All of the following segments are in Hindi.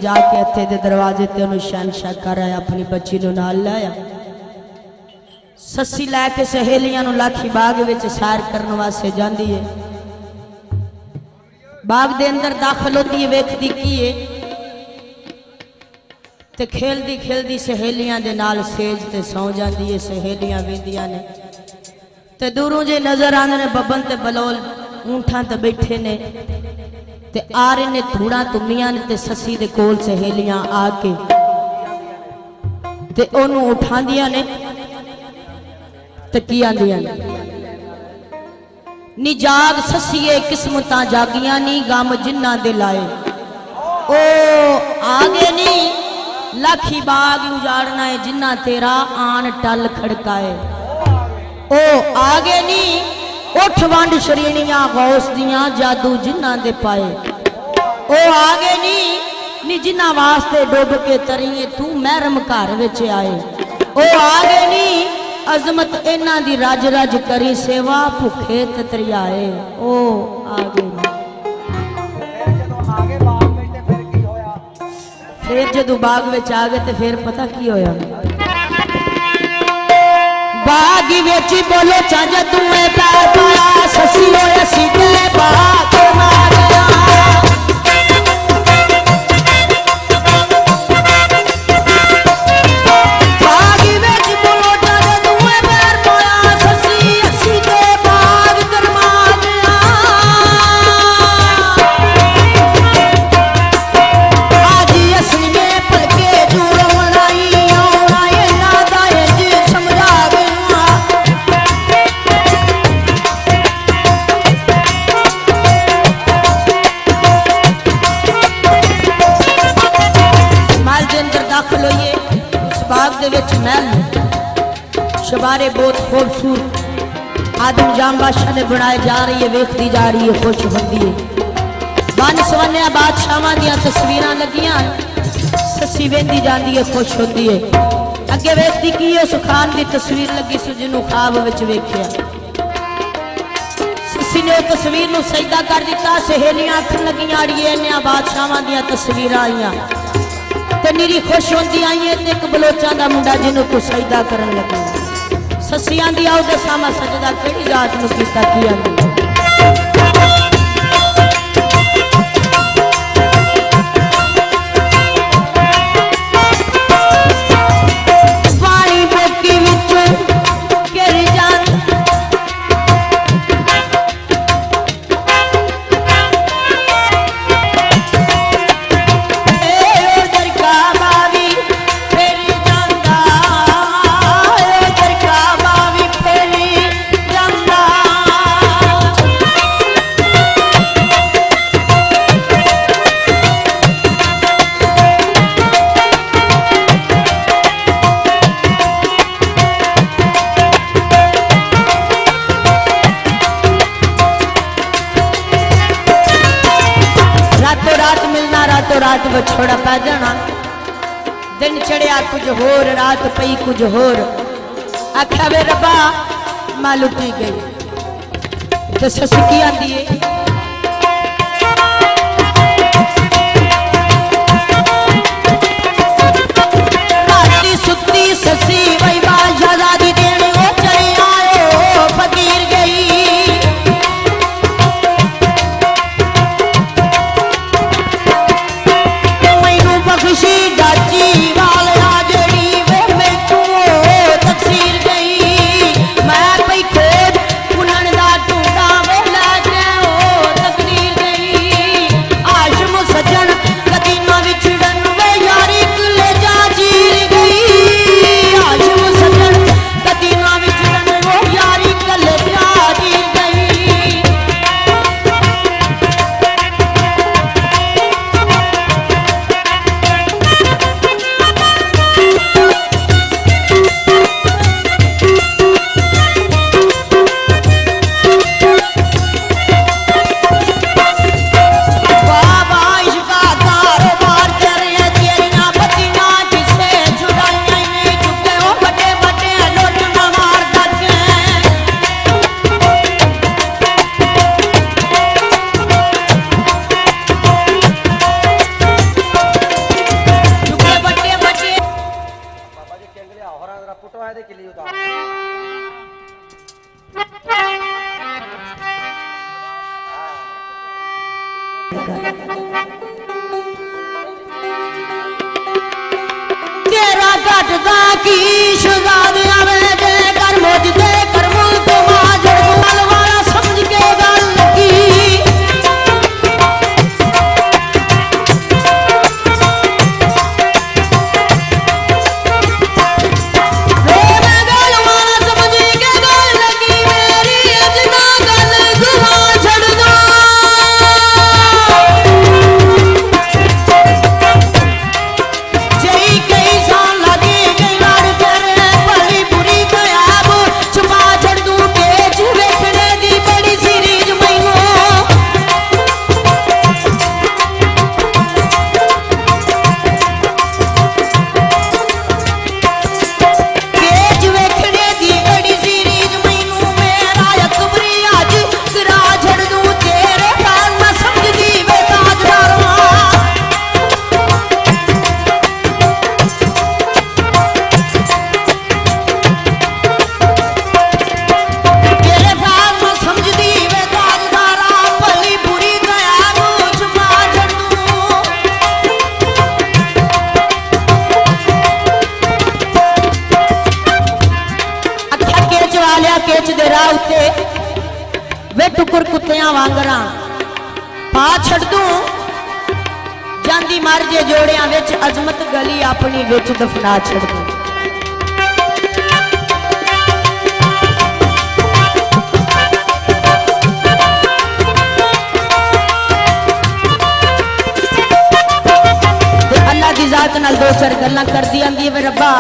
जाके इत्थे दे दरवाजे ते उन्हें शहनशाह कर आया, अपनी बच्ची नूं नाल लाया। सस्सी लैके सहेलियां नूं लाखी बाग विच सैर करने वास्ते जांदी है। बाग दे अंदर दाखिल होती है, वेखदी की है ते खेलदी खेलदी सहेलियां दे नाल सेज ते सौ जांदी है। सहेलियां वेंदियां ने ते दूरों जे नजर आंदे ने बब्बन ते बलोल ऊंठां ते बैठे ने ते आ रहे ने धूड़ा तुमियां ने ते सस्सी दे कोल सहेलियां आके ते ओनू उठांदियां ने ते की आंदियां ने, नी जाग सस्सीए किस्मतां जागियां नी गम जिन्ना दे लाए। ओ आगे नी लाखी बाग उजाड़ना है जिन्ना तेरा आन टल खड़काए। ओ आगे नी उठ वंड श्रेणियां गौस दियां जादू जिन्ना दे पाए। ओ आगे नी जिन्ना वास्ते डुब के तरीए तू महरम घर विच आए। ओ आगे नी अजमत इन्हां दी रज रज करी सेवा भुखे ततरियाए। ओ आगे नी फिर जदों बाग विच आ गए तो फिर पता की होया, बाग विच बोलो चांजा तुम्हें पैर पाया सस्सी होया सीधे बाग मार गया। शबारे बहुत खूबसूरत आदम जाम बादशाह ने बनाए जा रही है, वेखती जा रही है, खुश होती है। बन सवनिया बादशाह दियां तस्वीरां लगियां, सस्सी वेंदी जाती है, खुश होती है। अगे वेखती की है, सुखान की तस्वीर लगी सो जिन्हों ख्वाब विच वेख्या। सस्सी ने उस तस्वीर नूं सजदा कर दिता। सहेलियां आखन लगियां अड़िए इन्हां बादशाहां दियां तस्वीरां आईयां ते निरी खुश होंदी आई है। एक बलोचां दा मुंडा जिन्हों तू सजदा करन लगी। सस्सी आंदी आओ दसा मैं सजदा केड़ी जात नूं कीता की आंदी। रात बछोड़ा पै जाना, दिन चढ़िया कुछ होर, रात पई कुछ होर। आख्या वे रब्बा मैं लुटी गई। तो सस्सी की आंदी है, राती सुती सस्सी वही बादशाह दादी देने वो चली आयो फकीर गई। खुशी डाची वाल राजड़ी वे मैनू तकसीर गई। मैं पई खोज पुनन दा टूटा वे लै गए ओ तेरा घटदा की शुगाद आवे दे कर मुझ दे कर मुझ तो माजड़ गुल वाला समझ के गल लगी केच दे राह उत्ते वे टुकुर कुत्तियां वांगरा पा छड़ दूं जांदी मर जे जोड़ियां विच अजमत गली अपनी विच दफना छड़ दूं ते अल्लाह दी जात नाल दो चार गल्लां करदी आंदी वे रब्बा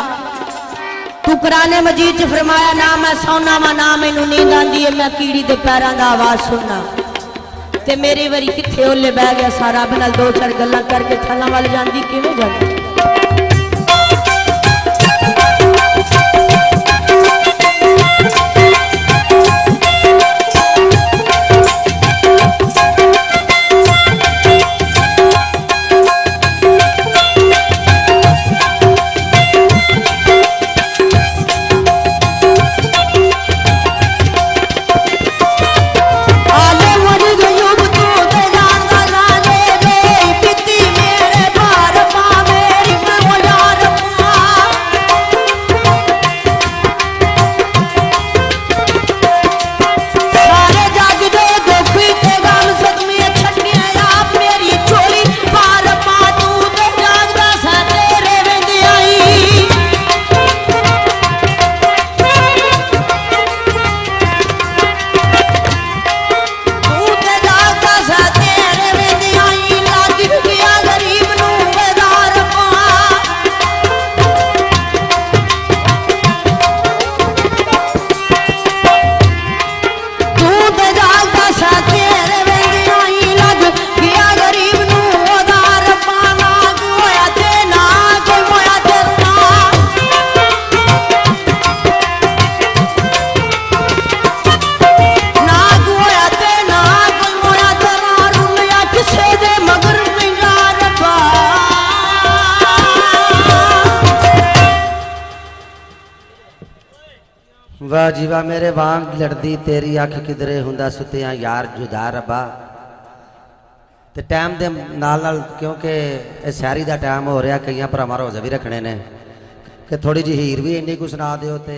तू कुराने मजीद च फरमाया ना मैं सौना वा ना मैनू नींद आंदी है मैं कीड़ी दे पैरां दा आवाज सुनना ते मेरी वारी किथे ओले बह गया सारा रब नाल दो चार गल्लां करके थल्लां वाल जांदी किवें जांदी वाह जी वाह मेरे वांग लड़दी तेरी अख किधरे हुंदा सुतिया यार जुदा रब्बा ते टाइम दे नाल क्योंकि शहरी दा टाइम हो रहा कई भरावां रोज़े भी रखने ने कि थोड़ी जी हीर भी इन्नी कुछ सुना दिओ ते